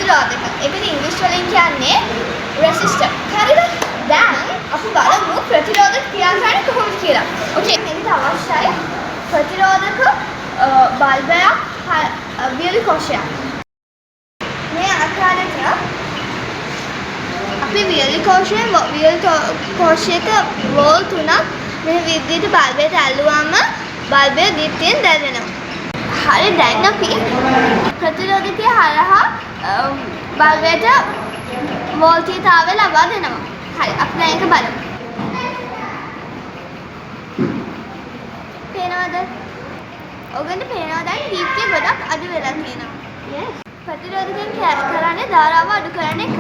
ප්‍රතිරෝධක. ඒකට ඉංග්‍රීසි වලින් කියන්නේ resistor. හරිද? දැන් අපි බලමු ප්‍රතිරෝධක ක්‍රියාකාරී කොහොමද කියලා. ඕකේ. මේකට අවශ්‍යයි ප්‍රතිරෝධක බල්බයක් වියලි කෝෂයක්. මේ ආකාරයට අපි වියලි කෝෂයක වෝල් 3ක් මේ විදිහට බල්බයට ඇල්ලුවාම බල්බය දීප්තියෙන් දැල්වෙනවා. හරි දැන් අපි ප්‍රතිරෝධකය හරහා බල්බයට වෝල්ටීයතාවය ලබා දෙනවා. හරි අපි දැන් ඒක බලමු. පේනවද? ඔයගොල්ලන්ට පේනවද දැන් දීප්තිය ගොඩක් අඩු වෙලා තියෙනවා. yes. ප්‍රතිරෝධකයෙන් කරන්නේ ධාරාව අඩු කරන එක.